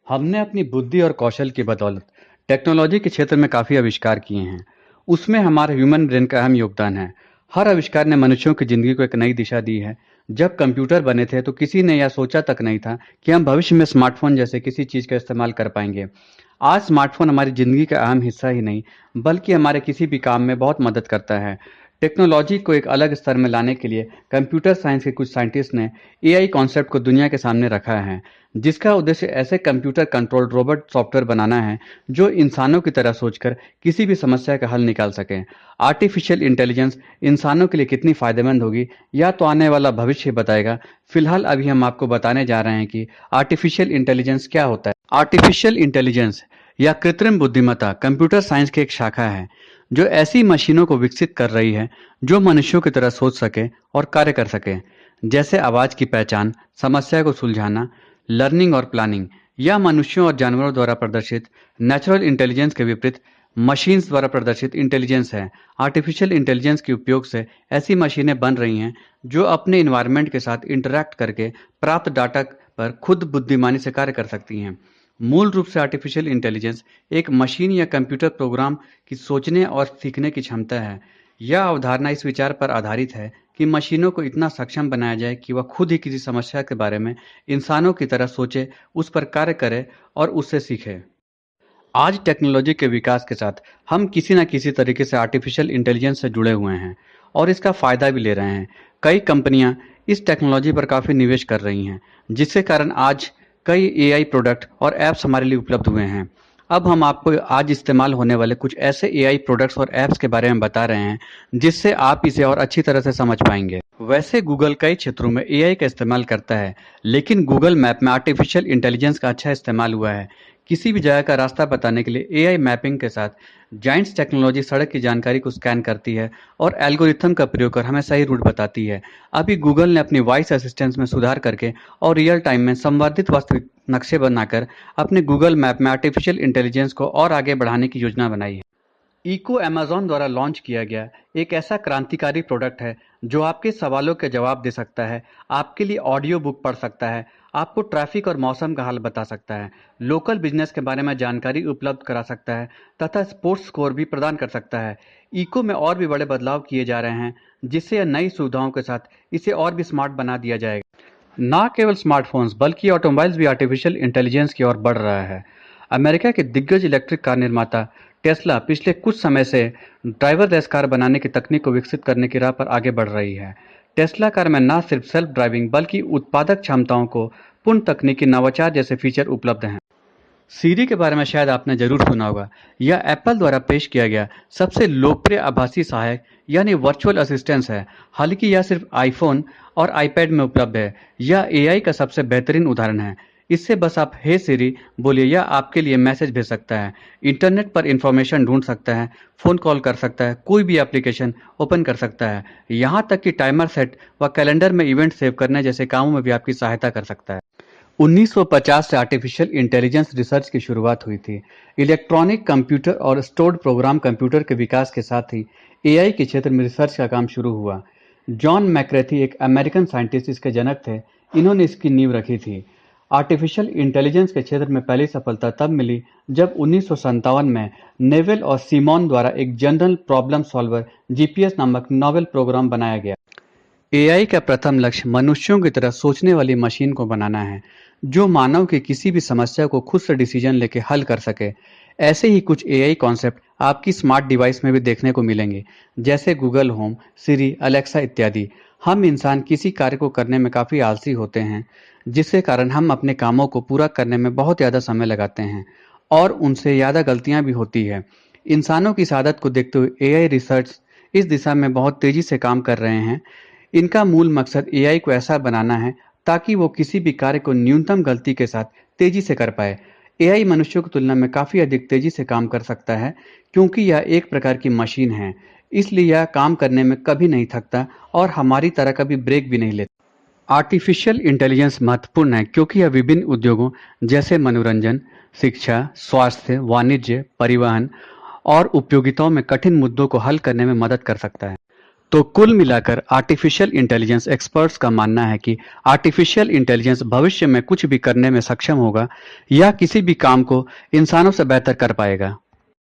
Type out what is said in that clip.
हमने अपनी बुद्धि और कौशल की बदौलत टेक्नोलॉजी के क्षेत्र में काफ़ी आविष्कार किए हैं। उसमें हमारा ह्यूमन ब्रेन का अहम योगदान है। हर आविष्कार ने मनुष्यों की ज़िंदगी को एक नई दिशा दी है। जब कंप्यूटर बने थे तो किसी ने यह सोचा तक नहीं था कि हम भविष्य में स्मार्टफोन जैसे किसी चीज़ का इस्तेमाल कर पाएंगे। आज स्मार्टफोन हमारी ज़िंदगी का अहम हिस्सा ही नहीं, बल्कि हमारे किसी भी काम में बहुत मदद करता है। टेक्नोलॉजी को एक अलग स्तर में लाने के लिए कंप्यूटर साइंस के कुछ साइंटिस्ट ने एआई कॉन्सेप्ट को दुनिया के सामने रखा है, जिसका उद्देश्य ऐसे कंप्यूटर कंट्रोल्ड रोबोट सॉफ्टवेयर बनाना है जो इंसानों की तरह सोचकर किसी भी समस्या का हल निकाल सके। आर्टिफिशियल इंटेलिजेंस इंसानों के लिए कितनी फायदेमंद होगी, या तो आने वाला भविष्य बताएगा। फिलहाल अभी हम आपको बताने जा रहे हैं कि आर्टिफिशियल इंटेलिजेंस क्या होता है। आर्टिफिशियल इंटेलिजेंस या कृत्रिम बुद्धिमत्ता कंप्यूटर साइंस की एक शाखा है जो ऐसी मशीनों को विकसित कर रही है जो मनुष्यों की तरह सोच सके और कार्य कर सके, जैसे आवाज की पहचान, समस्या को सुलझाना, लर्निंग और प्लानिंग। या मनुष्यों और जानवरों द्वारा प्रदर्शित नेचुरल इंटेलिजेंस के विपरीत मशीन्स द्वारा प्रदर्शित इंटेलिजेंस है। आर्टिफिशियल इंटेलिजेंस के उपयोग से ऐसी मशीनें बन रही हैं जो अपने इन्वायरमेंट के साथ इंटरैक्ट करके प्राप्त डाटा पर खुद बुद्धिमानी से कार्य कर सकती हैं। मूल रूप से आर्टिफिशियल इंटेलिजेंस एक मशीन या कंप्यूटर प्रोग्राम की सोचने और सीखने की क्षमता है। यह अवधारणा इस विचार पर आधारित है कि मशीनों को इतना सक्षम बनाया जाए कि वह खुद ही किसी समस्या के बारे में इंसानों की तरह सोचे, उस पर कार्य करे और उससे सीखे। आज टेक्नोलॉजी के विकास के साथ हम किसी न किसी तरीके से आर्टिफिशियल इंटेलिजेंस से जुड़े हुए हैं और इसका फायदा भी ले रहे हैं। कई कंपनियां इस टेक्नोलॉजी पर काफ़ी निवेश कर रही हैं, जिसके कारण आज कई एआई प्रोडक्ट और ऐप्स हमारे लिए उपलब्ध हुए हैं। अब हम आपको आज इस्तेमाल होने वाले कुछ ऐसे एआई प्रोडक्ट्स और ऐप्स के बारे में बता रहे हैं जिससे आप इसे और अच्छी तरह से समझ पाएंगे। वैसे गूगल कई क्षेत्रों में एआई का इस्तेमाल करता है, लेकिन गूगल मैप में आर्टिफिशियल इंटेलिजेंस का अच्छा इस्तेमाल हुआ है। किसी भी जगह का रास्ता बताने के लिए एआई मैपिंग के साथ जाइंट्स टेक्नोलॉजी सड़क की जानकारी को स्कैन करती है और एल्गोरिथम का प्रयोग कर हमें सही रूट बताती है। अभी गूगल ने अपनी वॉइस असिस्टेंस में सुधार करके और रियल टाइम में संवर्धित वास्तविक नक्शे बनाकर अपने गूगल मैप में आर्टिफिशियल इंटेलिजेंस को और आगे बढ़ाने की योजना बनाई है। इको अमेज़न द्वारा लॉन्च किया गया एक ऐसा क्रांतिकारी प्रोडक्ट है जो आपके सवालों के जवाब दे सकता है, आपके लिए ऑडियो बुक पढ़ सकता है, आपको ट्रैफिक और मौसम का हाल बता सकता है, लोकल बिजनेस के बारे में जानकारी उपलब्ध करा सकता है तथा स्पोर्ट्स स्कोर भी प्रदान कर सकता है। इको में और भी बड़े बदलाव किए जा रहे हैं जिससे यह नई सुविधाओं के साथ इसे और भी स्मार्ट बना दिया जाएगा। ना केवल स्मार्टफोन्स बल्कि ऑटोमोबाइल्स भी आर्टिफिशियल इंटेलिजेंस की ओर बढ़ रहा है। अमेरिका के दिग्गज इलेक्ट्रिक कार निर्माता टेस्ला पिछले कुछ समय से ड्राइवरलेस कार बनाने की तकनीक को विकसित करने की राह पर आगे बढ़ रही है। टेस्ला कार में न सिर्फ सेल्फ ड्राइविंग बल्कि उत्पादक क्षमताओं को पूर्ण तकनीकी नवाचार जैसे फीचर उपलब्ध हैं। सीरी के बारे में शायद आपने जरूर सुना होगा। यह एप्पल द्वारा पेश किया गया सबसे लोकप्रिय आभासी सहायक यानी वर्चुअल असिस्टेंस है। हालांकि यह सिर्फ आईफोन और आईपैड में उपलब्ध है। यह एआई का सबसे बेहतरीन उदाहरण है। इससे बस आप हे सिरी बोलिए, यह आपके लिए मैसेज भेज सकता है, इंटरनेट पर इंफॉर्मेशन ढूंढ सकता है, फ़ोन कॉल कर सकता है, कोई भी एप्लीकेशन ओपन कर सकता है, यहाँ तक कि टाइमर सेट व कैलेंडर में इवेंट सेव करने जैसे कामों में भी आपकी सहायता कर सकता है। 1950 से आर्टिफिशियल इंटेलिजेंस रिसर्च की शुरुआत हुई थी। इलेक्ट्रॉनिक कंप्यूटर और स्टोर्ड प्रोग्राम कंप्यूटर के विकास के साथ ही एआई के क्षेत्र में रिसर्च का काम शुरू हुआ। जॉन मैक्रेथी एक अमेरिकन साइंटिस्ट इसके जनक थे। इन्होंने इसकी नींव रखी थी। आर्टिफिशियल इंटेलिजेंस के क्षेत्र में पहली सफलता तब मिली जब 1957 में नेवेल और सीमॉन द्वारा एक जनरल प्रॉब्लम सॉल्वर जीपीएस नामक नॉवेल प्रोग्राम बनाया गया। एआई का प्रथम लक्ष्य मनुष्यों की तरह सोचने वाली मशीन को बनाना है जो मानव की किसी भी समस्या को खुद से डिसीजन लेके हल कर सके। ऐसे ही कुछ एआई कॉन्सेप्ट आपकी स्मार्ट डिवाइस में भी देखने को मिलेंगे, जैसे गूगल होम, सिरी, अलेक्सा इत्यादि। हम इंसान किसी कार्य को करने में काफ़ी आलसी होते हैं, जिसके कारण हम अपने कामों को पूरा करने में बहुत ज़्यादा समय लगाते हैं और उनसे ज़्यादा गलतियां भी होती है। इंसानों की इस आदत को देखते हुए एआई रिसर्च इस दिशा में बहुत तेज़ी से काम कर रहे हैं। इनका मूल मकसद एआई को ऐसा बनाना है ताकि वो किसी भी कार्य को न्यूनतम गलती के साथ तेजी से कर पाए। एआई मनुष्यों की तुलना में काफ़ी अधिक तेजी से काम कर सकता है क्योंकि यह एक प्रकार की मशीन है, इसलिए यह काम करने में कभी नहीं थकता और हमारी तरह कभी ब्रेक भी नहीं लेता। आर्टिफिशियल इंटेलिजेंस महत्वपूर्ण है क्योंकि यह विभिन्न उद्योगों जैसे मनोरंजन, शिक्षा, स्वास्थ्य, वाणिज्य, परिवहन और उपयोगिताओं में कठिन मुद्दों को हल करने में मदद कर सकता है। तो कुल मिलाकर आर्टिफिशियल इंटेलिजेंस एक्सपर्ट्स का मानना है कि आर्टिफिशियल इंटेलिजेंस भविष्य में कुछ भी करने में सक्षम होगा या किसी भी काम को इंसानों से बेहतर कर पाएगा।